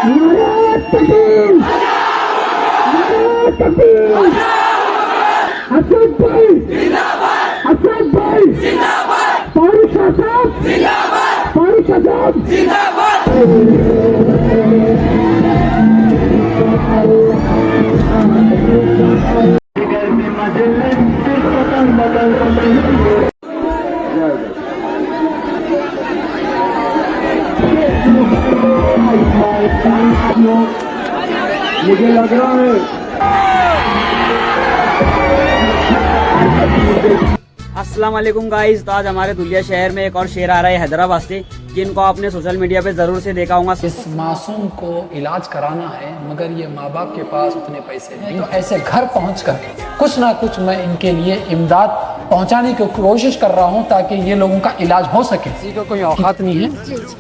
नारे तकबीर, नारे तकबीर। असद भाई जिंदाबाद, असद भाई जिंदाबाद, फारूक साहब जिंदाबाद, फारूक साहब जिंदाबाद। मुझे लग रहा है अस्सलाम वालेकुम गाइस। तो आज हमारे धुलिया शहर में एक और शेर आ रहा है हैदराबाद से, जिनको आपने सोशल मीडिया पे जरूर से देखा होगा। इस मासूम को इलाज कराना है मगर ये माँ बाप के पास उतने पैसे नहीं, तो ऐसे घर पहुंचकर कुछ ना कुछ मैं इनके लिए इमदाद पहुंचाने की कोशिश कर रहा हूं ताकि ये लोगों का इलाज हो सके। किसी को कोई औकात नहीं है,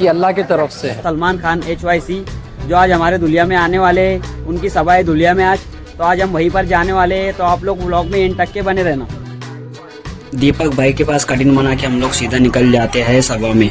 ये अल्लाह की तरफ से है। सलमान खान HYC जो आज हमारे धुलिया में आने वाले हैं, उनकी सभा है धुलिया में आज, तो आज हम वहीं पर जाने वाले हैं। तो आप लोग व्लॉग में इन तक के बने रहना। दीपक भाई के पास कटिंग बना के हम लोग सीधा निकल जाते हैं सभा में।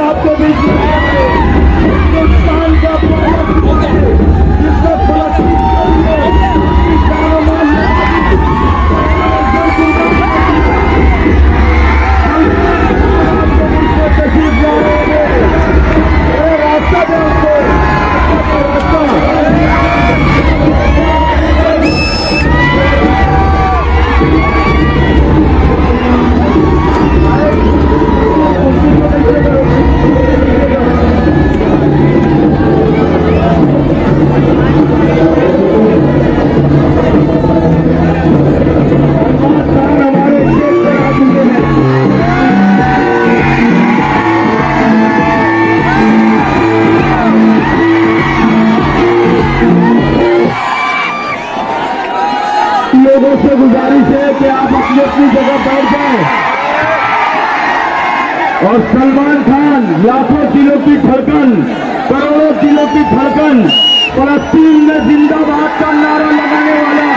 आपके बीच लोगों से गुजारिश है कि आप अपनी अपनी जगह बैठ जाएं और सलमान खान लाखों किलो की धड़कन, करोड़ों किलो की धड़कन, फलस्तीन में जिंदाबाद का नारा लगाने वाला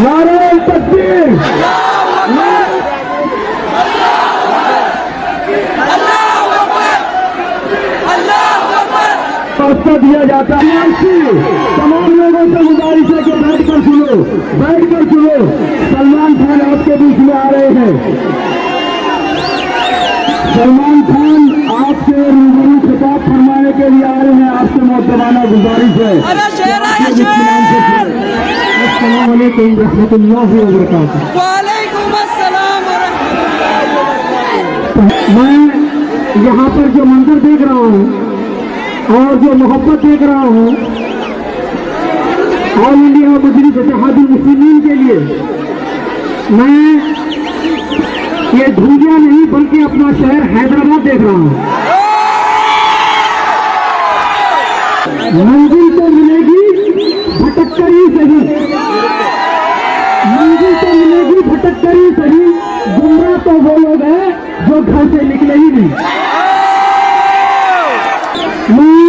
नारे तकबीर, रास्ता दिया जाता है। तमाम लोगों से गुजारिश है कि बैठ कर सुनो। सलमान खान आपके बीच में आ रहे हैं। सलमान खान आपसे रूबरू खिताब फरमाने के लिए आ रहे हैं। आपसे मोहतरमाना गुजारिश है। अस्सलाम वालेकुम रहमतुल्लाहि व बरकातुहू। वालेकुम अस्सलाम व रहमतुल्लाह। मैं यहाँ पर जो मंजर देख रहा हूँ और जो मोहब्बत देख रहा हूँ ऑल इंडिया मजलिस इत्तेहादुल मुस्लिमीन के लिए, मैं ये धुलिया नहीं बल्कि अपना शहर हैदराबाद देख रहा हूँ। मंजिल तो मिलेगी भटक कर ही सही, मंजिल तो मिलेगी भटक कर ही सही, गुमराह तो वो लोग हैं जो घर से निकले ही नहीं। मैं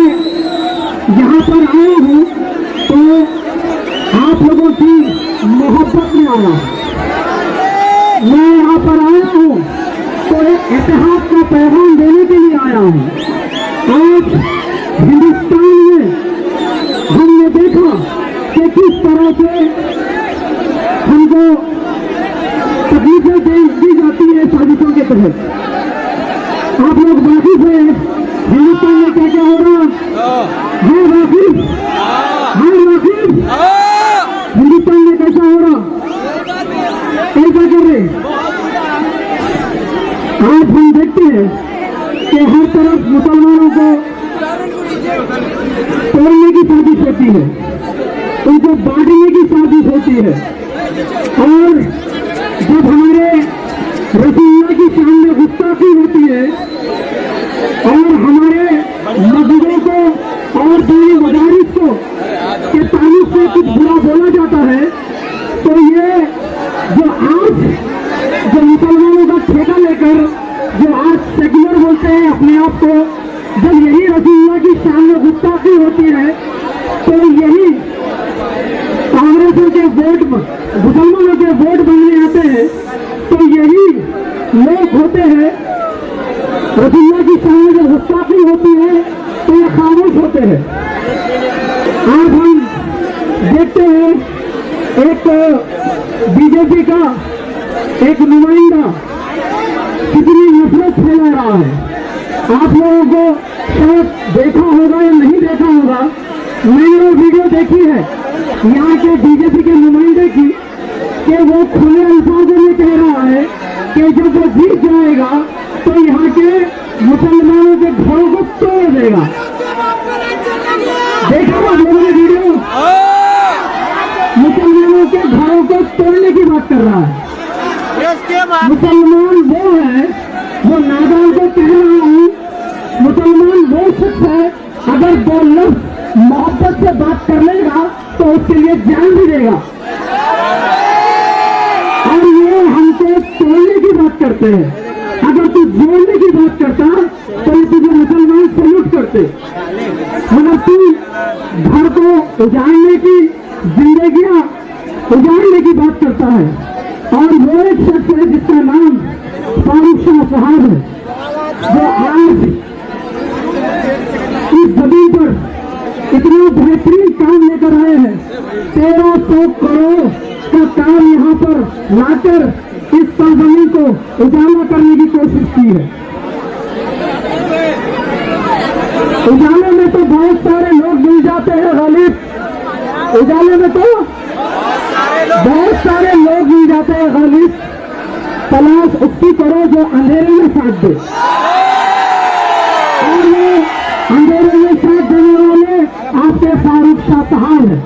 यहाँ पर आया हूँ तो आप लोगों की मोहब्बत में आया। मैं यहाँ पर आया हूँ तो एक इत्तेहाद का पैगाम देने के लिए आया हूँ। आज हिंदुस्तान में हमने देखा कि किस तरह से हमको तकलीफें दी जाती है साजिशों के तहत। आप लोग वाकिफ हैं हिंदुस्तान में क्या क्या हो रहा है? वाकिफ हिंदुस्तान में कैसा हो रहा, कैसा कर रहे? आज हम देखते हैं कि हर तरफ मुसलमानों को तोड़ने की साजिश होती है, उनको बांटने की साजिश होती है। और जब हमारे रसूलुल्लाह की शान में गुस्ताखी होती है अपने आप को, जब यही रसूलुल्लाह की शान में गुस्ताखी होती है तो यही कांग्रेसों के वोट, मुसलमानों के वोट बनने आते हैं, तो यही लोग होते हैं। रसूलुल्लाह की शान में जब गुस्ताखी होती है तो ये खामोश होते हैं। आज हम देखते हैं एक बीजेपी का एक नुमाइंदा कितनी नफरत फैला रहा है। आप लोगों को शायद देखा होगा या नहीं देखा होगा, मैंने वो वीडियो देखी है यहाँ के बीजेपी के नुमाइंदे की, कि वो खुले अल्फाजों में कह रहा है कि जब वो जीत जाएगा तो यहाँ के मुसलमानों के घरों को तोड़ देगा। देखा आप लोगों ने वीडियो? मुसलमानों के घरों को तोड़ने की बात कर रहा है। मुसलमान वो है, वो नादान को कह रहा हूँ, मुसलमान वो शख्स है अगर दो लफ्ज मोहब्बत से बात कर लेगा तो उसके लिए जान भी देगा। और ये हमको तोड़ने की बात करते हैं। अगर तू जोड़ने की बात करता तो ये तुझे मुसलमान सल्यूट करते, मगर तू घर को उजाड़ने की, जिंदगियां उजाड़ने की बात करता है। और वो एक शख्स है जिसका नाम फारूक शाह साहब है, जो आज इस जमीन पर इतना बेहतरीन काम लेकर आए हैं। 1300 करोड़ का काम यहाँ पर लाकर इस सरजमीन को उजाला करने की कोशिश की है। उजाले में तो बहुत सारे लोग मिल जाते हैं गालिब, उजाले में तो बहुत सारे लोग मिल जाते हैं गालिब। तलाश उसकी करो जो अंधेरे में साथ दे, और ये अंधेरे में साथ देने वाले आपके फारूक शाह साहब है।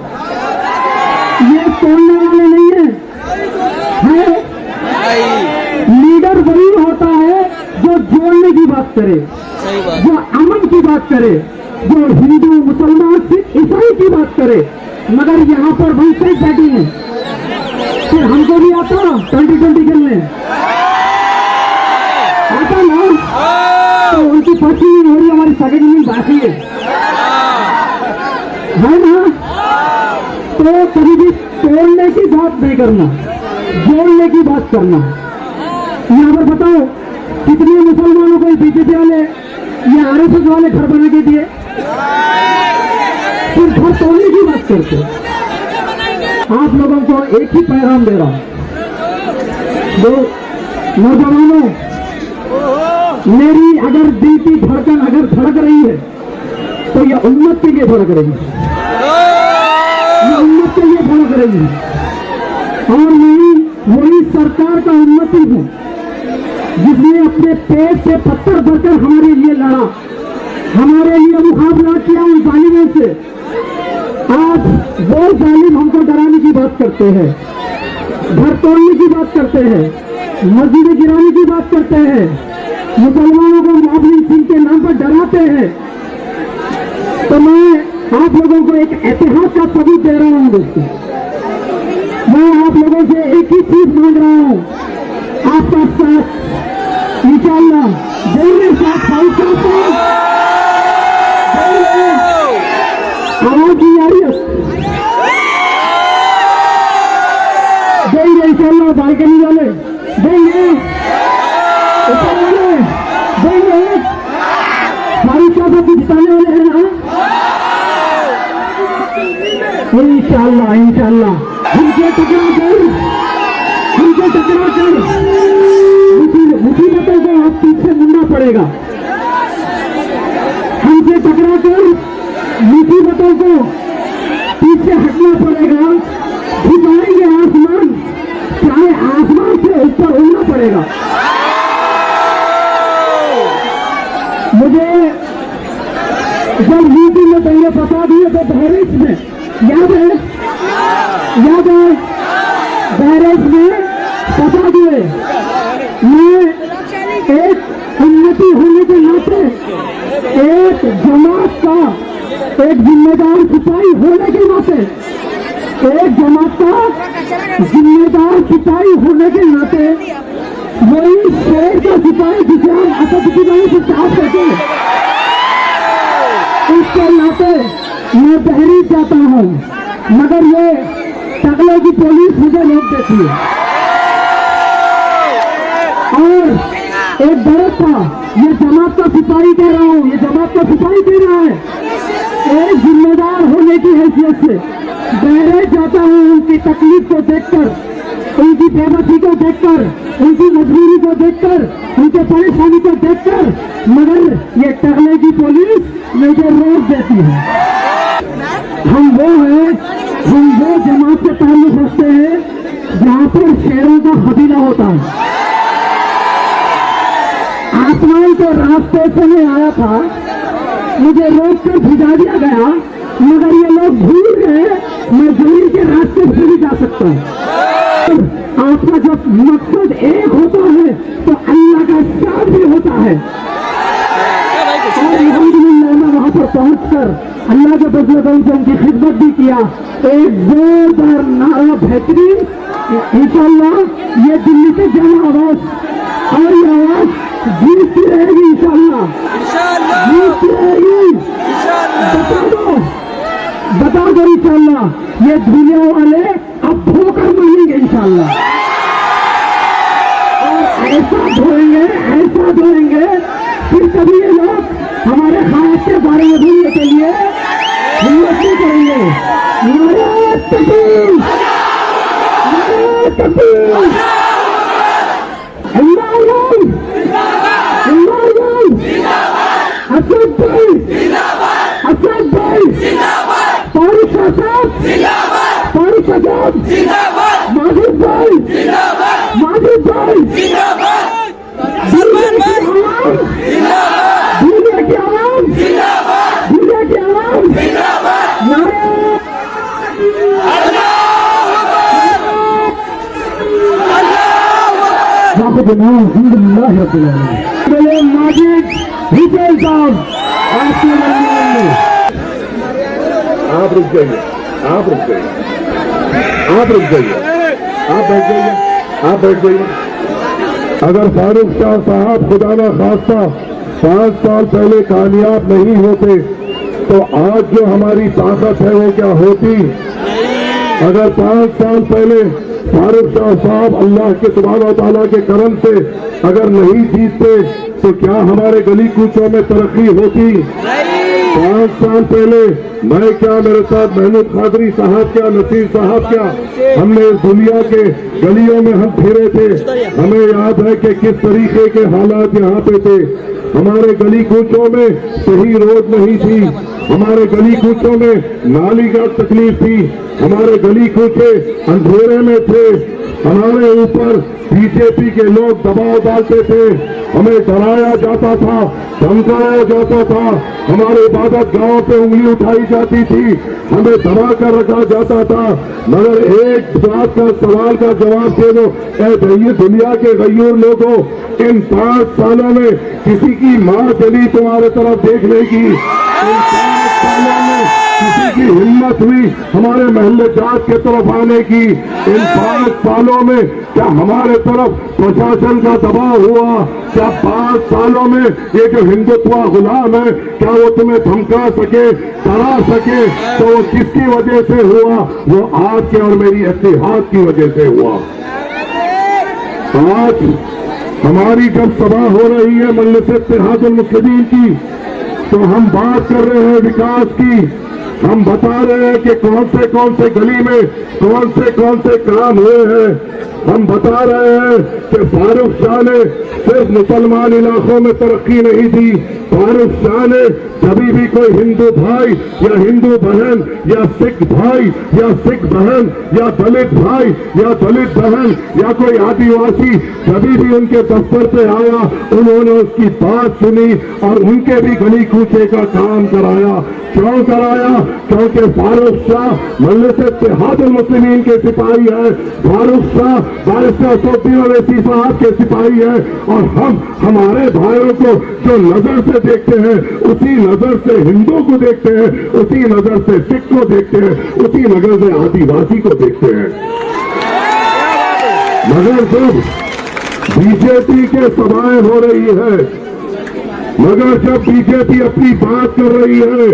ये तोड़ने वाले नहीं है। लीडर वही होता है जो जोड़ने की बात करे, जो अमन की बात करे, जो हिंदू मुसलमान सिख ईसाई की बात करे। मगर यहाँ पर वही से बैठी है। फिर हमको भी आता 2020 खेलने आता ना, तो उनकी पर्ची नहीं हो रही, हमारी सगे जमीन बाकी है ना। तो कभी भी तोड़ने की बात नहीं करना, जोड़ने की बात करना। यहाँ पर बताओ कितने मुसलमानों को बीजेपी वाले या आरएसएस वाले घर बना के दिए, सिर्फ घर तोड़ने की बात करते। आप लोगों को एक ही पैगाम दे रहा हूं, वो नौजवानों, मेरी अगर दिल की धड़कन अगर धड़क रही है तो यह उम्मत के लिए धड़क रही है, यह उम्मत के लिए धड़क रही है। और मैं वही सरकार का उन्नति हूं जिसने अपने पेट से पत्थर भरकर हमारे लिए लड़ा, हमारे लिए मुकाबला किया उन जालिमों से। आज वो जालिम हमको डराने की बात करते हैं, घर तोड़ने की बात करते हैं, मस्जिदें गिराने की बात करते हैं, मुसलमानों को मोहम्मद सिंह के नाम पर डराते हैं। तो मैं आप लोगों को एक इतिहास का सबूत दे रहा हूं दोस्तों। मैं आप लोगों से एक ही चीज मांग रहा हूं, आपका साथ इंशाअल्लाह देने साथ आवाज की आ रही है, देंगे इंशाअल्लाह, बालकनी वाले देंगे, ऊपर वाले देंगे, फारूक शाह को जिताने वाले हैं ना, इंशाअल्लाह इंशाअल्लाह। उनके टकरा कर मुसीबतों को आप पीछे मुड़ना पड़ेगा, हमसे टकरा कर मुसीबतों को पीछे हटना पड़ेगा, झुकाएंगे आसमान, चाहे आसमान से ऊपर उड़ना पड़ेगा। मुझे जब यूपी में पहले बता दिए तो बहरीच में याद है बहरीच में बता दिए, मैं एक उन्नति होने के नाते, एक जमात का एक जिम्मेदार सिपाही होने के नाते, एक जमात का जिम्मेदार सिपाही होने के नाते वही शेर का सिपाही जिसे हम असद की वजह से चाहते थे, इसके नाते मैं बहरीन जाता हूँ, मगर ये टकले की पुलिस मुझे रोक देती है। और एक दर्द था, ये जमात का सिपाही कह रहा हूँ, ये जमात का सिपाही कह रहा है, एक जिम्मेदार होने की हैसियत से बहरीन जाता हूँ उनकी तकलीफ को देखकर, उनकी बेबसी को देखकर, उनकी मजबूरी को देखकर, उनके परेशानी को देखकर, मगर ये टकले की पुलिस मुझे रोक देती है। हम वो जमात से ताल्लुक रखते हैं जहाँ पर शेरों का कबीला होता है। आसमान के रास्ते से मैं आया था, मुझे रोक कर भिजा दिया गया, मगर ये लोग भूल गए मैं जमीन के रास्ते से भी जा सकता हूँ। आपका जब मकसद एक होता है तो अल्लाह का साथ भी होता है। और अल्हम्दुलिल्लाह मैं वहां पर पहुंचकर अल्लाह के बदले से उनकी खिदमत भी किया। एक जोरदार नारा बेहतरीन, इंशाअल्लाह ये दिल्ली के जन आवाज और ये आवाज जीतती रहेगी, इंशाअल्लाह जीतती रहेगी। बता दो इंशाअल्लाह ये दुनिया वाले अब धोकर मानेंगे इंशाअल्लाह, और ऐसा धोएंगे फिर कभी ये लोग हमारे ख्वाब के बारे में भूलने के लिए हिम्मत नहीं करेंगे। नारे तकबीर, नारे तकबीर, अल्लाह असद भाई, असद भाई, फारूक साहब, फारूक साहब, माजिद भाई, माजिद भाई, दुनिया की आवाम, दुनिया की आवाम, नारे माजिद हितेश साहब आपके दरमियान में। आप रुक जाइए, आप रुक जाइए, आप रुक जाइए, आप बैठ जाइए, आप बैठ जाइए। अगर फारूक शाह साहब खुदा ना खास्ता 5 साल पहले कामयाब नहीं होते तो आज जो हमारी ताकत है वो क्या होती। अगर 5 साल पहले फारूक शाह साहब अल्लाह के सुभान तआला के करम से अगर नहीं जीतते तो क्या हमारे गली कूचों में तरक्की होती। 5 साल पहले मैं क्या, मेरे साथ महमूद कादरी साहब क्या, नसीर साहब क्या, हमने इस दुनिया के गलियों में हम फिरे थे। हमें याद है कि किस तरीके के हालात यहाँ पे थे। हमारे गली कूचों में सही रोड नहीं थी, हमारे गली कूचों में नाली का तकलीफ थी, हमारे गली कूचे अंधेरे में थे, हमारे ऊपर बीजेपी के लोग दबाव डालते थे, हमें डराया जाता था, धमकाया जाता था, हमारे इबादत गांव पे उंगली उठाई जाती थी, हमें दबा कर रखा जाता था। मगर एक बात का सवाल का जवाब दे दो, ये दुनिया के गयूर लोगों, इन 5 सालों में किसी की मां चली तुम्हारे तरफ देखने की? इन 5 सालों में किसी की हिम्मत हुई हमारे महल्ले जात के तरफ आने की? इन 5 सालों में क्या हमारे तरफ प्रशासन का दबाव हुआ? क्या 5 सालों में ये जो हिंदुत्व गुलाम है क्या वो तुम्हें धमका सके, डरा सके? तो वो किसकी वजह से हुआ? वो आपके और मेरी इत्तेहाद की वजह से हुआ। आज हमारी जब सभा हो रही है मजलिस इत्तेहादुल मुस्लिमीन की, तो हम बात कर रहे हैं विकास की, हम बता रहे हैं कि कौन से गली में कौन से काम हुए हैं। हम बता रहे हैं कि फारूक शाह ने सिर्फ मुसलमान इलाकों में तरक्की नहीं दी, फारूक शाह ने कभी भी कोई हिंदू भाई या हिंदू बहन या सिख भाई या सिख बहन या दलित भाई या दलित बहन या कोई आदिवासी कभी भी उनके दफ्तर पे आया, उन्होंने उसकी बात सुनी और उनके भी गली कूचे का काम कराया। क्यों कराया? क्योंकि फारूक शाह मजलिस इत्तेहादुल मुस्लिमीन के सिपाही है, फारूक शाह बारिस्टर असदुद्दीन ओवैसी साहब के सिपाही है, और हम हमारे भाइयों को जो नजर से देखते हैं उसी नजर से हिंदू को देखते हैं, उसी नजर से सिख को देखते हैं, उसी नजर से आदिवासी को देखते हैं। मगर जब बीजेपी के सभाएं हो रही है, मगर जब बीजेपी अपनी बात कर रही है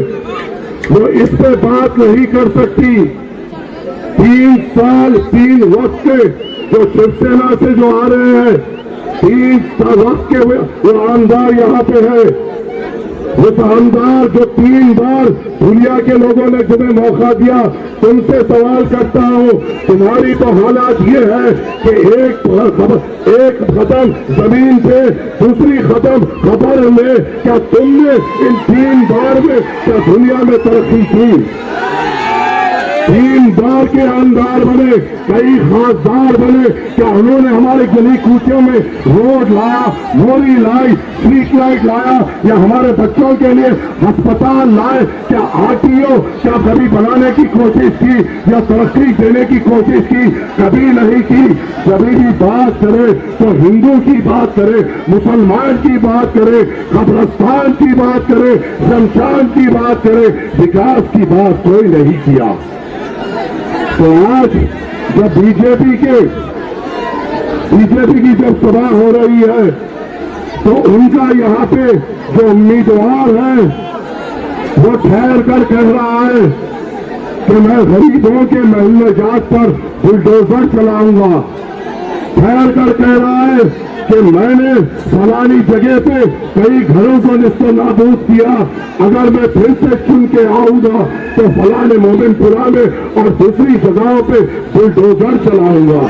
वो इस पे बात नहीं कर सकती। 3 साल 3 वक्त के जो शिवसेना से जो आ रहे हैं, 3 वक्त के वो आमदार यहाँ पे है, वो आमदार जो 3 बार दुनिया के लोगों ने तुम्हें मौका दिया, तुमसे सवाल करता हूँ, तुम्हारी तो हालात ये है कि एक खत्म जमीन पे, दूसरी खत्म खबर में, क्या तुमने इन 3 बार में क्या दुनिया में तरक्की की? 3 बार के आमदार बने, कई खासदार बने, क्या उन्होंने हमारे गली कूचों में रोड लाया, मोरी लाई, स्ट्रीट लाइट लाया, या हमारे बच्चों के लिए अस्पताल लाए? क्या आरटीओ क्या कभी बनाने की कोशिश की या तरक्की देने की कोशिश की? कभी नहीं की। जब भी बात करे तो हिंदू की बात करे, मुसलमान की बात करे, कब्रिस्तान की बात करे, शमशान की बात करे, विकास की बात कोई नहीं किया। तो आज जब बीजेपी की जब सभा हो रही है तो उनका यहाँ पे जो उम्मीदवार है वो ठहर कर कह रहा है कि मैं गरीबों के महल जात पर बुलडोजर चलाऊंगा। ठहर कर कह रहा है कि मैंने फलानी जगह पे कई घरों को निस्तो नाबूद किया, अगर मैं फिर से चुन के आऊंगा तो फलाने मोमिनपुरा में और दूसरी जगहों पे बुलडोजर चलाऊंगा।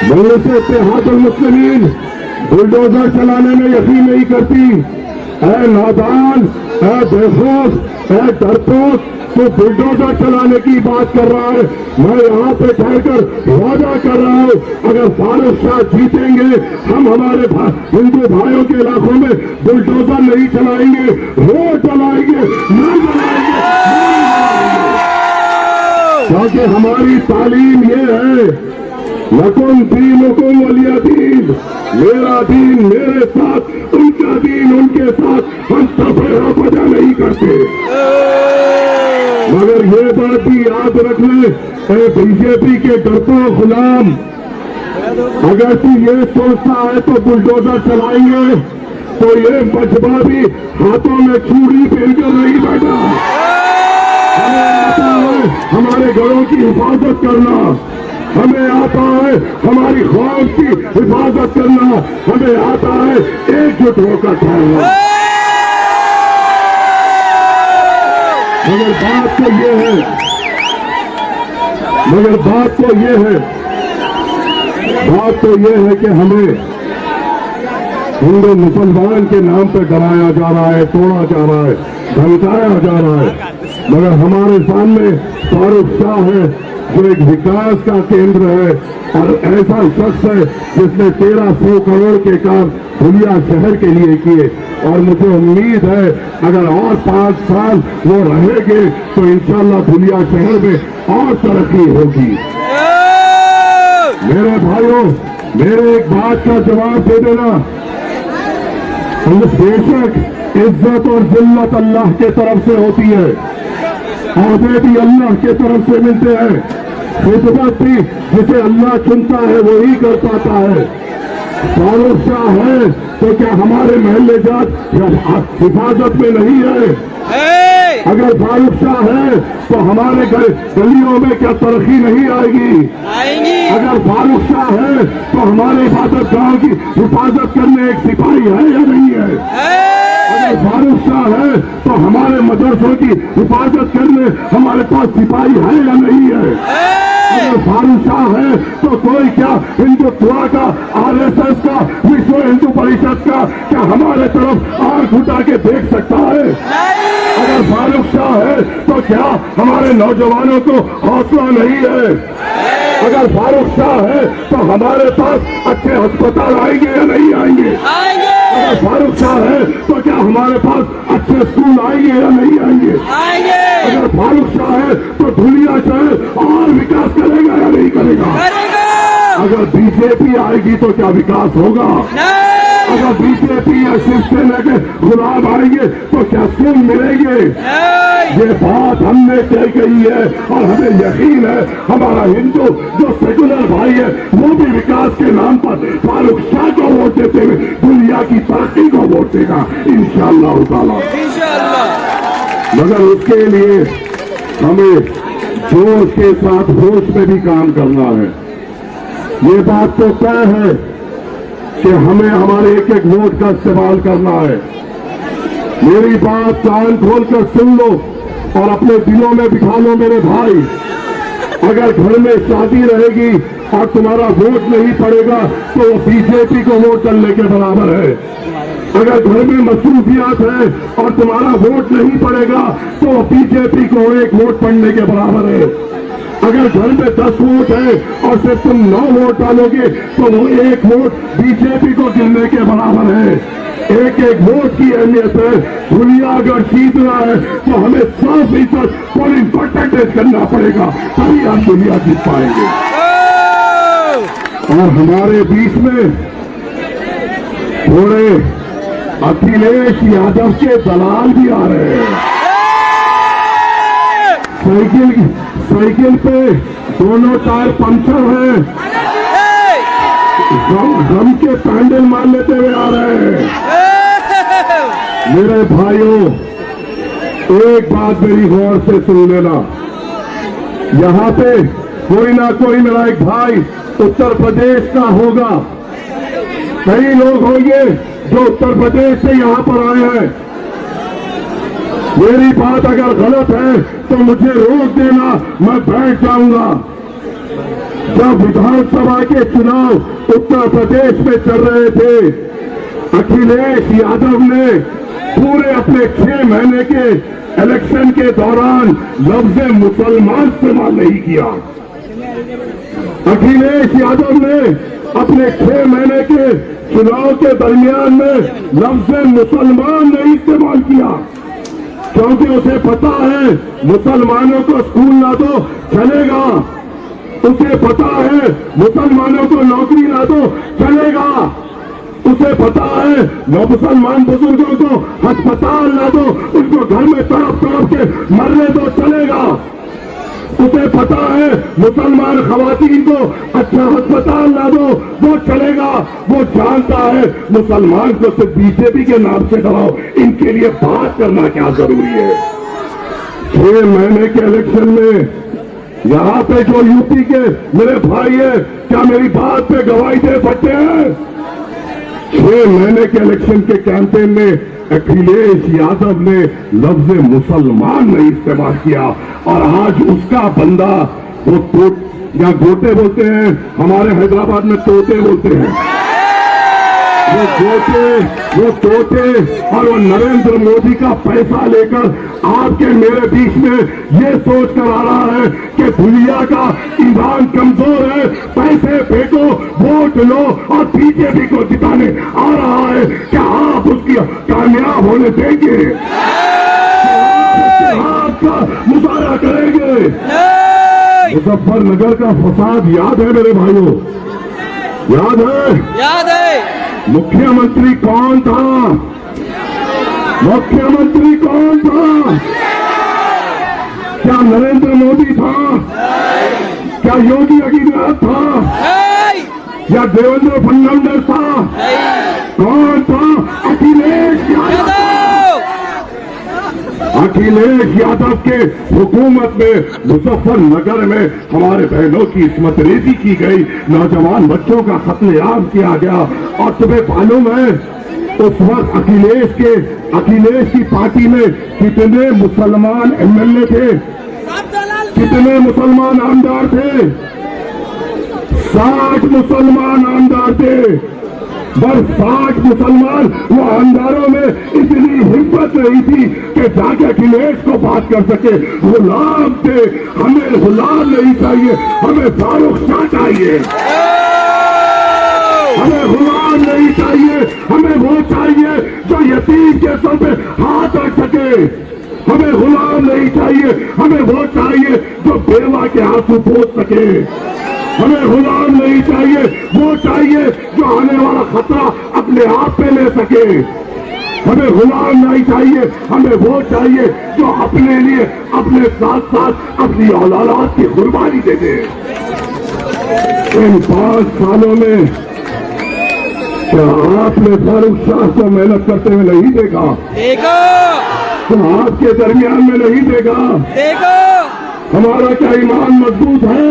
मजलिस इत्तेहादुल मुस्लिमीन बुलडोजर चलाने में यकीन नहीं करती। ऐ नादान, ऐ बेखौफ, ऐ डरपोक, तो बुलडोजर चलाने की बात कर रहा है। मैं यहाँ पे ठहरकर वादा कर रहा हूँ, अगर फारूक शाह जीतेंगे, हम हमारे हिंदू भाइयों के इलाकों में बुलडोजर नहीं चलाएंगे, रोड चलाएंगे, नहीं चलाएंगे, क्योंकि हमारी तालीम ये है, लकुम दीनुकुम वलिया दीन, मेरा दीन मेरे साथ, उनका दीन उनके साथ, हम तफरीका बजा नहीं करते। मगर ये बात भी याद रख ले, बीजेपी के डरपोक गुलाम, अगर तू ये सोचता है तो बुलडोजर चलाएंगे, तो ये बचपा भी हाथों में चूड़ी पहनकर नहीं बैठा। हमें आता है हमारे घरों की हिफाजत करना, हमें आता है हमारी खौफ की हिफाजत करना, हमें आता है एकजुट होकर ठहरना। मगर बात तो ये है कि हमें हिंदू मुसलमान के नाम पर डराया जा रहा है, तोड़ा जा रहा है, धमकाया जा रहा है। मगर हमारे सामने फारूक शाह है जो एक विकास का केंद्र है और ऐसा शख्स है जिसने 1300 करोड़ के काम दुनिया शहर के लिए किए, और मुझे उम्मीद है अगर और 5 साल वो रहेंगे तो इंशाल्लाह दुनिया शहर में और तरक्की होगी। मेरे भाइयों, मेरे एक बात का जवाब दे देना, बेशक इज्जत और जिल्लत अल्लाह के तरफ से होती है, औहदे भी अल्लाह के तरफ से मिलते हैं, खिदमत भी जिसे अल्लाह चुनता है वही कर पाता है। फारूक शाह है तो क्या हमारे महल्ले जात हिफाजत में नहीं है? अगर फारूक शाह है तो हमारे गलियों में क्या तरक्की नहीं आएगी? अगर फारूक शाह है तो हमारे इबादत गांव की हिफाजत करने एक सिपाही है या नहीं है? अगर फारूक शाह है तो हमारे मदरसों की हिफाजत करने हमारे पास सिपाही है या नहीं है? अगर फारूक शाह है तो कोई क्या हिंदुत्व का, आरएसएस का, विश्व हिंदू परिषद का क्या हमारे तरफ आंख उठा के देख सकता है? अगर फारूक शाह है तो क्या हमारे नौजवानों को हौसला नहीं है? अगर फारूक शाह है तो हमारे पास अच्छे अस्पताल आएंगे या नहीं आएंगे? अगर फारूक शाह है तो क्या हमारे पास अच्छे स्कूल आएंगे या नहीं आएंगे? अगर फारूक शाह है तो दुनिया शहर और विकास करेगा या नहीं करेगा? अगर बीजेपी आएगी तो क्या विकास होगा? अगर बीजेपी या शिवसेना के गुलाम आएंगे तो क्या सुन मिलेंगे? ये बात हमने तय कही है और हमें यकीन है हमारा हिंदू जो सेकुलर भाई है वो भी विकास के नाम पर फारूक शाह को वोट देते हुए दुनिया की तरक्की को वोट देगा इंशाअल्लाह ताला। मगर उसके लिए हमें जोश के साथ होश में भी काम करना है। ये बात तो तय है कि हमें हमारे एक एक वोट का इस्तेमाल करना है। मेरी बात कान खोलकर सुन लो और अपने दिलों में बिठा लो मेरे भाई। अगर घर में शादी रहेगी और तुम्हारा वोट नहीं पड़ेगा तो वो बीजेपी को वोट करने के बराबर है। अगर घर में मसरूफियात है और तुम्हारा वोट नहीं पड़ेगा तो बीजेपी को एक वोट पड़ने के बराबर है। अगर घर में 10 वोट है और सिर्फ तुम 9 वोट डालोगे तो वो एक वोट बीजेपी को गिनने के बराबर है। एक एक वोट की अहमियत है। दुनिया अगर जीतना है तो हमें 100% पोलिंग परसेंटेज करना पड़ेगा तभी हम दुनिया जीत पाएंगे। और हमारे बीच में थोड़े अखिलेश यादव के दलाल भी आ रहे हैं। साइकिल पे दोनों टायर पंक्चर हैं, गम के पैंडल मार लेते हुए आ रहे हैं। मेरे भाइयों, एक बात मेरी गौर से सुन लेना। यहाँ पे कोई ना कोई मेरा एक भाई उत्तर प्रदेश का होगा। कई लोग होंगे जो उत्तर प्रदेश से यहाँ पर आए हैं। मेरी बात अगर गलत है तो मुझे रोक देना, मैं बैठ जाऊंगा। जब विधानसभा के चुनाव उत्तर प्रदेश में चल रहे थे, अखिलेश यादव ने पूरे अपने 6 महीने के इलेक्शन के दौरान लफ्ज मुसलमान इस्तेमाल नहीं किया। अखिलेश यादव ने अपने 6 महीने के चुनाव के दरमियान में लफ्ज मुसलमान नहीं इस्तेमाल किया, क्योंकि उसे पता है मुसलमानों को स्कूल ना दो चलेगा, उसे पता है मुसलमानों को नौकरी ना दो चलेगा, उसे पता है मुसलमान बुजुर्गों को अस्पताल ना दो, उनको घर में तड़प तड़प के मरने दो चलेगा, उसे पता है मुसलमान खवातीन को अच्छा अस्पताल ना दो वो चलेगा। वो जानता है मुसलमान को सिर्फ बीजेपी के नाम से डराओ, इनके लिए बात करना क्या जरूरी है। 6 महीने के इलेक्शन में यहाँ पे जो यूपी के मेरे भाई है, क्या मेरी बात पे गवाही दे सकते हैं? 6 महीने के इलेक्शन के कैंपेन में अखिलेश यादव ने लफ्ज मुसलमान नहीं इस्तेमाल किया और आज उसका बंदा वो या गोटे बोलते हैं, हमारे हैदराबाद में तोते बोलते हैं, वो तोते और वो नरेंद्र मोदी का पैसा लेकर आपके मेरे बीच में ये सोच कर आ रहा है कि दुनिया का ईमान कमजोर है, पैसे फेंको वोट लो और बीजेपी को जिताने आ रहा है। क्या आप उसकी कामयाब होने देंगे? आपका मुजाहरा करेंगे? मुजफ्फरनगर का फसाद याद है मेरे भाइयों? याद है? याद है। मुख्यमंत्री कौन था? मुख्यमंत्री कौन था? क्या नरेंद्र मोदी था? क्या योगी आदित्यनाथ था? या देवेंद्र फडणवीस था? कौन था? अखिलेश यादव। अखिलेश यादव के हुकूमत में मुजफ्फरनगर में हमारे बहनों की इस्मत रेजी की गई, नौजवान बच्चों का कत्लेआम किया गया। और तुम्हें मालूम है उस वक्त अखिलेश की पार्टी में कितने मुसलमान एमएलए थे, कितने मुसलमान आमदार थे? 60 मुसलमान आमदार थे। बस 60 मुसलमान वो आमदारों में इतनी हिम्मत नहीं थी कि जाके अखिलेश को बात कर सके। गुलाम थे। हमें गुलाम नहीं चाहिए, हमें फारूक शाह चाहिए। हमें गुलाम नहीं चाहिए, हमें वो चाहिए जो यतीम के सर पे हाथ रख सके। हमें गुलाम नहीं चाहिए, हमें वो चाहिए जो बेवा के आंसू पोंछ सके। हमें गुलाम नहीं चाहिए, वो चाहिए जो आने वाला खतरा अपने आप पे ले सके। हमें गुलाम नहीं चाहिए, हमें वो चाहिए जो अपने लिए अपने साथ साथ अपनी औलाद की कुर्बानी दे दे। इन 5 सालों में क्या आपने फारूक शाह को मेहनत करते हुए नहीं देखा? देखो तो आपके दरमियान में नहीं देखा? देखो हमारा क्या ईमान मजबूत है?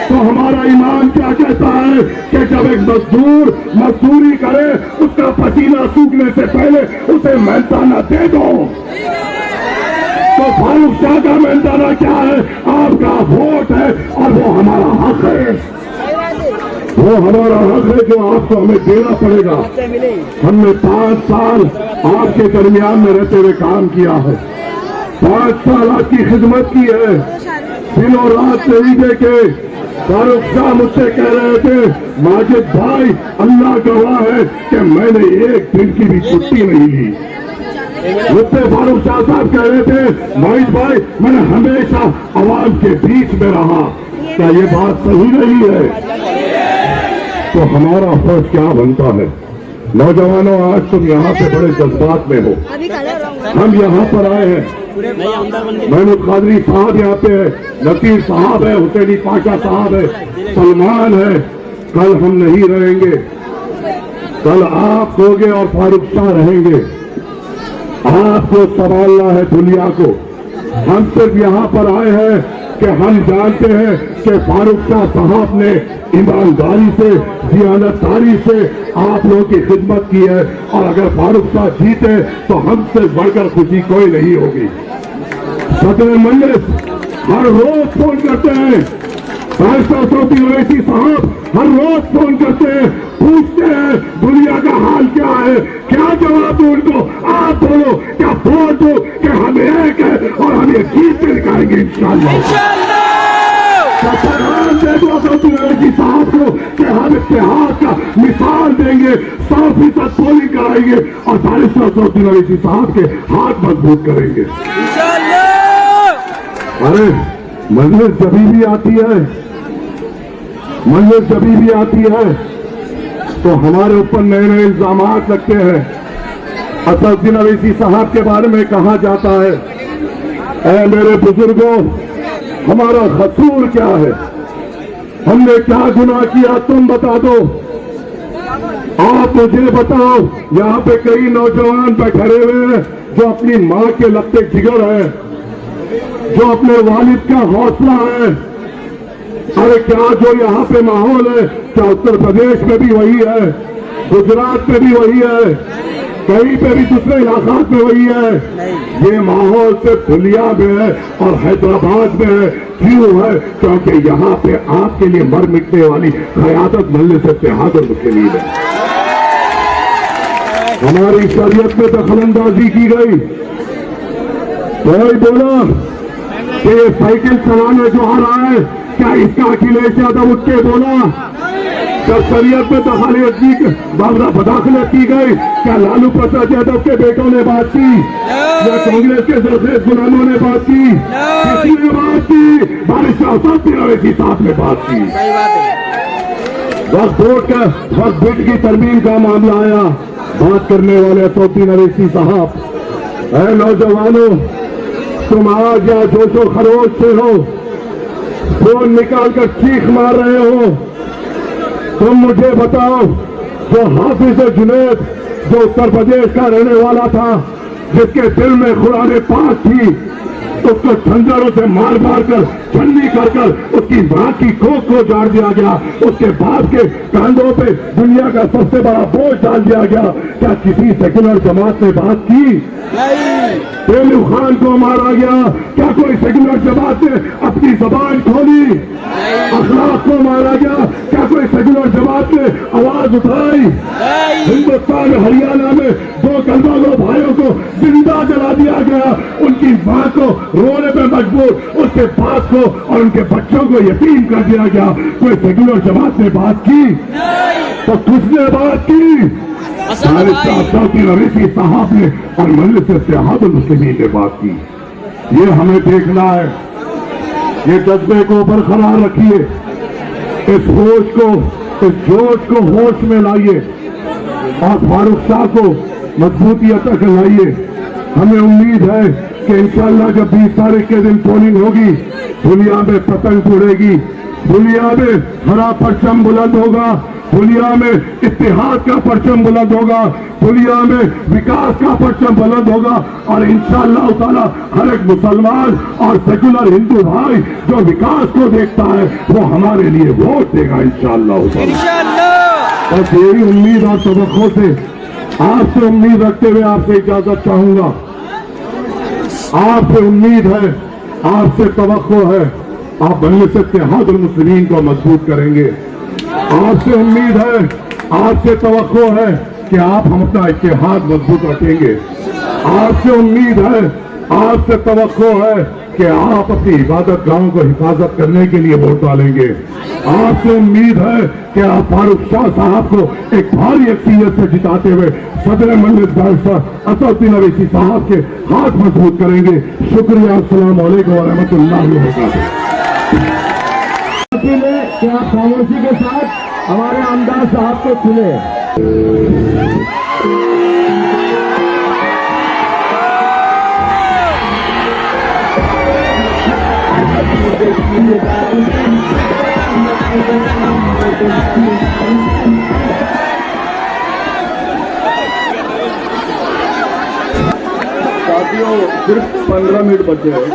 तो हमारा ईमान क्या कहता है कि जब एक मजदूर मजदूरी करे, उसका पसीना सूखने से पहले उसे मेहनताना दे दो। तो फारूक शाह का मेहनताना क्या है? आपका वोट है और वो हमारा हक है। वो हमारा हक है जो आपको हमें देना पड़ेगा। हमने 5 साल आपके दरमियान में रहते हुए काम किया है, 5 साल आपकी खिदमत की है, दिनों रात नहीं देखे। फारूक शाह मुझसे कह रहे थे, माजिद भाई अल्लाह गवाह है कि मैंने एक दिन की भी छुट्टी नहीं ली। मुझसे फारूक शाह साहब कह रहे थे, माजिद भाई मैंने हमेशा आवाम के बीच में रहा। क्या ये बात सही नहीं है? तो हमारा फर्ज क्या बनता है? नौजवानों, आज तुम यहाँ पे बड़े जज्बात में हो। हम यहाँ पर आए हैं, महमूद कादरी साहब यहाँ पे है, नसीर साहब है, हुसैनी पाशा साहब है, सलमान है। कल हम नहीं रहेंगे, कल आप होगे और फारूक शाह रहेंगे। आपको संभालना है दुनिया को। हम सिर्फ यहाँ पर आए हैं कि हम जानते हैं कि फारूक शाह साहब ने ईमानदारी से, दियानतदारी से आप लोगों की खिदमत की है, और अगर फारूक शाह जीते तो हमसे बढ़कर खुशी कोई नहीं होगी। सदर मजलिस हर रोज फोन करते हैं, सऊदी ओवैसी साहब हर रोज फोन करते हैं, पूछते हैं दुनिया का हाल क्या है। क्या जवाब दो उनको? आप बोलो, क्या बोल दो कि हम एक है और हम ये जीत के दिखाएंगे इंशाअल्लाह। सऊदी ओवैसी साहब को कि हम इत्तेहाद का मिसाल देंगे, 100% पोलिंग कराएंगे और बारिश सऊदी ओवैसी साहब के हाथ मजबूत करेंगे। अरे मजलिस जब भी आती है, मजलिस जब भी आती है तो हमारे ऊपर नए नए इल्जाम लगते हैं। असदुद्दीन अवैसी साहब के बारे में कहा जाता है, ऐ मेरे बुजुर्गों, हमारा कसूर क्या है? हमने क्या गुनाह किया? तुम बता दो, आप मुझे बताओ। यहाँ पे कई नौजवान बैठे हुए हैं जो अपनी माँ के लत्ते जिगर हैं, जो अपने वालिद का हौसला है। अरे क्या जो यहाँ पे माहौल है, क्या उत्तर प्रदेश में भी वही है, गुजरात में भी वही है, कहीं पे भी दूसरे इलाकात में वही है? ये माहौल सिर्फ दुनिया में है और हैदराबाद में है। क्यों है? क्योंकि यहाँ पे आपके लिए मर मिटने वाली क़यादत मजलिस इत्तेहाद मुस्लिमीन है। हमारी शरीयत में दखलंदाजी की गई। कोई बोला कि ये साइकिल चलाने जो आ रहा है, क्या इसका अखिलेश यादव उठ के बोला? जब शरीयत में दाखिलत की गई, क्या लालू प्रसाद यादव के बेटों ने बात की या कांग्रेस के सरसेज गुलामों ने बात की? किसी ने बात की? बारिश सऊदी ओवैसी साहब ने बात की। वक्त बिट की तरमीम का मामला आया, बात करने वाले सऊदी ओवैसी साहब। ऐ नौजवानों, तुम आज या जोशो खरोश से हो, फोन निकालकर चीख मार रहे हो। तुम मुझे बताओ, जो हाफिज जुनैद, जो उत्तर प्रदेश का रहने वाला था, जिसके दिल में कुरान पाक थी, उसको खंजरों से मार मार कर, छन्नी कर कर उसकी मां की कोख को जाड़ दिया गया, उसके बाप के कांधों पे दुनिया का सबसे बड़ा बोझ डाल दिया गया। क्या किसी सेक्युलर जमात ने बात की? तेलू खान को मारा गया, क्या कोई सेक्युलर जमात ने अपनी जबान खोली? अखलाक को मारा गया, क्या कोई सेक्युलर जमात ने आवाज उठाई? हिंदुस्तान हरियाणा में 2 कलमा भाइयों को जिंदा जला दिया गया, उनकी मां को रोने पे मजबूर, उसके बाप को और उनके बच्चों को यतीम कर दिया गया। कोई सेक्युलर जमात ने बात की? तो किसने बात की? सऊदी ओवैसी साहब ने और मजलिस इत्तेहाद मुस्लिमीन ने बात की। ये हमें देखना है। ये जज्बे को बरकरार रखिए। इस होश को, इस जोश को होश में लाइए और फारूक शाह को मजबूती अता लाइए। हमें उम्मीद है कि इंशाअल्लाह जब 20 तारीख के दिन पोलिंग होगी, दुनिया में पतंग उड़ेगी, दुनिया में हरा परचम बुलंद होगा, दुनिया में इत्तेहाद का परचम बुलंद होगा, दुनिया में विकास का परचम बुलंद होगा और इंशाअल्लाह ताला हर एक मुसलमान और सेकुलर हिंदू भाई जो विकास को देखता है वो हमारे लिए वोट देगा इंशाअल्लाह ताला। बस यही उम्मीद और तवक्को से आपसे उम्मीद रखते हुए आपसे इजाजत चाहूंगा। आपसे उम्मीद है, आपसे तवक्को है, आप मजलिस इत्तेहाद मुस्लिमीन को मजबूत करेंगे। आपसे उम्मीद है, आपसे तवक्को है कि आप हम अपना इत्तेहाद मजबूत रखेंगे। आपसे उम्मीद है, आपसे तवक्को है कि आप अपनी इबादत गाहों को हिफाजत करने के लिए वोट डालेंगे। आपसे उम्मीद है कि आप फारूक शाह साहब को एक भारी अक्सरियत से जिताते हुए सदर मजलिस बैरिस्टर असदुद्दीन अवैसी साहब के हाथ मजबूत करेंगे। शुक्रिया। अस्सलाम वालेकुम व रहमतुल्लाहि व बरकातहू। कि आप खामोशी के साथ हमारे आमदार साहब को चुने। साथियों, सिर्फ 15 मिनट बचे हैं।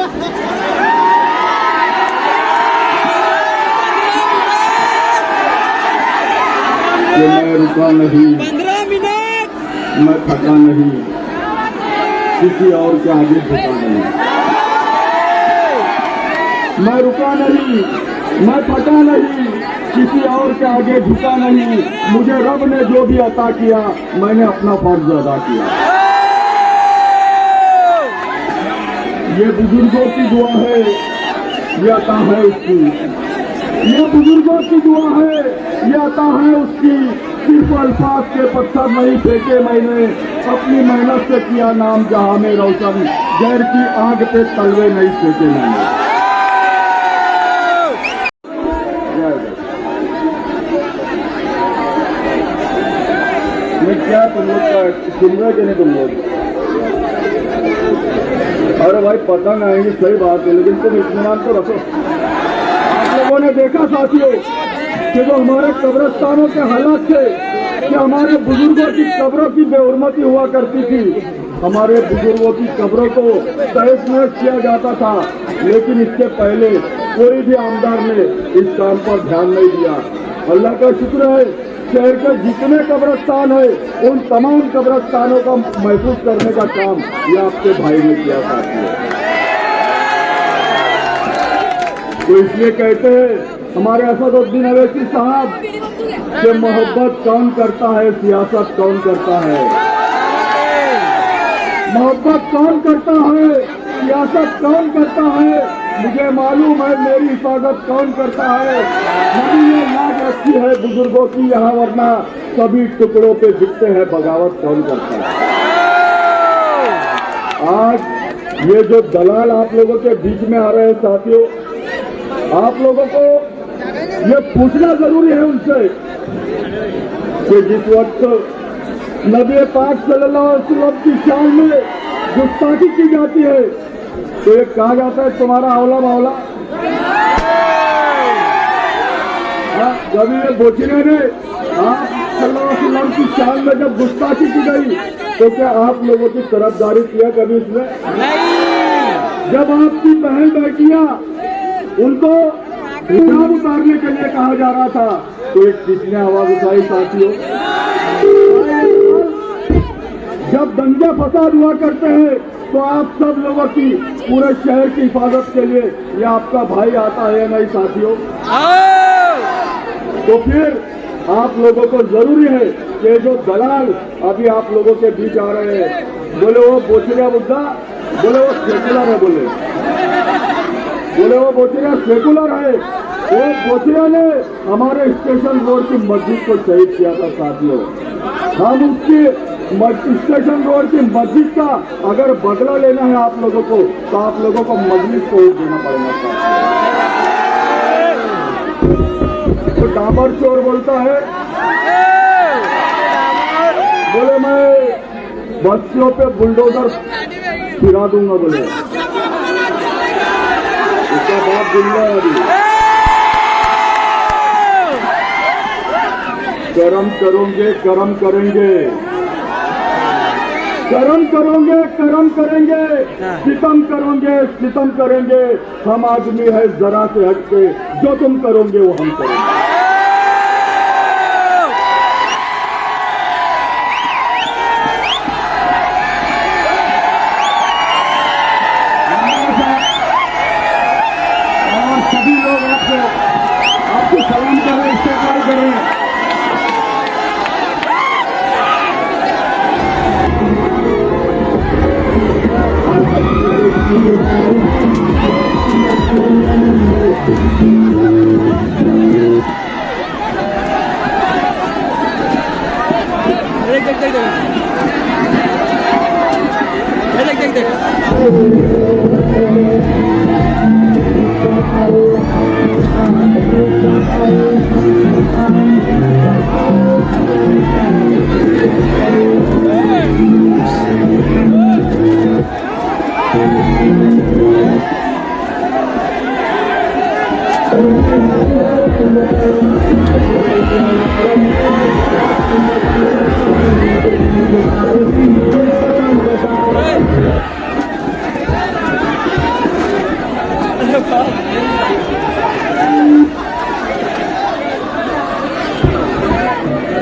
कि मैं रुका नहीं, 15 मिनट, मैं थका नहीं, किसी और के आगे झुका नहीं। मैं रुका नहीं, मैं थका नहीं, किसी और के आगे झुका नहीं। मुझे रब ने जो भी अता किया मैंने अपना फर्ज अदा किया। ये बुजुर्गों की दुआ है, ये अता है उसकी। ये बुजुर्गों की दुआ है, ये अता है उसकी। सिर्फ अल्फाज के पत्थर नहीं फेंके मैंने, अपनी मेहनत से किया नाम जहां में रोशन। गैर की आग पे तलवे नहीं फेंके मैंने। मैं क्या तुम लोग का सुन रहे कि नहीं तुम लोग? अरे भाई पता नहीं, सही बात है, लेकिन तुम इत्मीनान तो रखो। आप लोगों ने देखा साथियों कि जो हमारे कब्रिस्तानों के हालात थे कि हमारे बुजुर्गों की कब्रों की बेहुरमती हुआ करती थी। हमारे बुजुर्गों की कब्रों को तहस-नहस किया जाता था, लेकिन इससे पहले कोई भी आमदार ने इस काम पर ध्यान नहीं दिया। अल्लाह का शुक्र है, शहर के जितने कब्रिस्तान है उन तमाम कब्रिस्तानों का महफूज करने का काम ये आपके भाई ने किया साथियों। तो इसलिए कहते हैं हमारे असदुद्दीन अवैसी साहब कि मोहब्बत कौन करता है, सियासत कौन करता है। मोहब्बत कौन करता है, सियासत कौन करता है। मुझे मालूम है मेरी हिफाजत कौन करता है। मैंने ये याद रखी है बुजुर्गों की यहाँ, वरना सभी टुकड़ों पे बिकते हैं, बगावत कौन करता है। आज ये जो दलाल आप लोगों के बीच में आ रहे हैं साथियों, आप लोगों को ये पूछना जरूरी है उनसे कि जिस वक्त नबी पाक सल्लल्लाहु अलैहि वसल्लम की शान में गुस्ताखी की जाती है तो ये कहा जाता है तुम्हारा अवला बावला। कभी ये बोचने ने आप सल्लल्लाहु अलैहि वसल्लम की शान में जब गुस्ताखी की गई तो क्या आप लोगों की तरफदारी किया कभी इसमें? जब आपकी बहन बेटियां उनको हिजाब उतारने के लिए कहा जा रहा था तो एक किसने आवाज उठाई साथियों? जब दंगे फसाद हुआ करते हैं तो आप सब लोगों की पूरे शहर की हिफाजत के लिए ये आपका भाई आता है या नहीं साथियों? तो फिर आप लोगों को जरूरी है कि जो दलाल अभी आप लोगों के बीच आ रहे हैं, बोले वो बोचरिया मुद्दा, बोले वो सेकुलर है, बोले वो बोचरिया सेकुलर है। वो बोचरिया ने हमारे स्टेशन रोड की मस्जिद को शहीद किया था साथियों। हम उसकी स्टेशन रोड की मस्जिद का अगर बदला लेना है आप लोगों को तो आप लोगों को मजलिस को ही देना पड़ेगा। तो खबर चोर बोलता है, बोले मैं बस्तियों पे बुलडोजर फिरा दूंगा, बोले इसका बाप जिंदा है अभी। कर्म करोगे, कर्म करेंगे, कर्म करोगे, कर्म करेंगे, सितम करोगे, सितम करेंगे। हम आदमी है जरा से हटके, जो तुम करोगे वो हम करेंगे। और सभी लोग आपको सलाम करें, इस्तेमाल करें।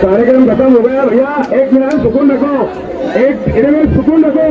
कार्यक्रम खत्म हो गया भैया, 1 मिनट सुकून रखो, 1 मिनट सुकून रखो।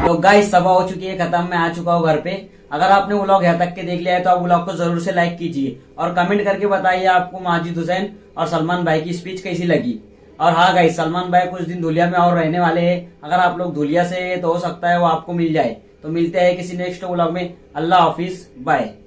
तो गाइस सभा हो चुकी है खत्म, मैं आ चुका हूँ घर पे। अगर आपने व्लॉग यहाँ तक के देख लिया है तो आप व्लॉग को जरूर से लाइक कीजिए और कमेंट करके बताइए आपको माजिद हुसैन और सलमान भाई की स्पीच कैसी लगी। और हाँ गाइस, सलमान भाई कुछ दिन धुलिया में और रहने वाले हैं। अगर आप लोग धुलिया से तो हो सकता है वो आपको मिल जाए। तो मिलते हैं किसी नेक्स्ट व्लॉग में। अल्लाह हाफिज, बाय।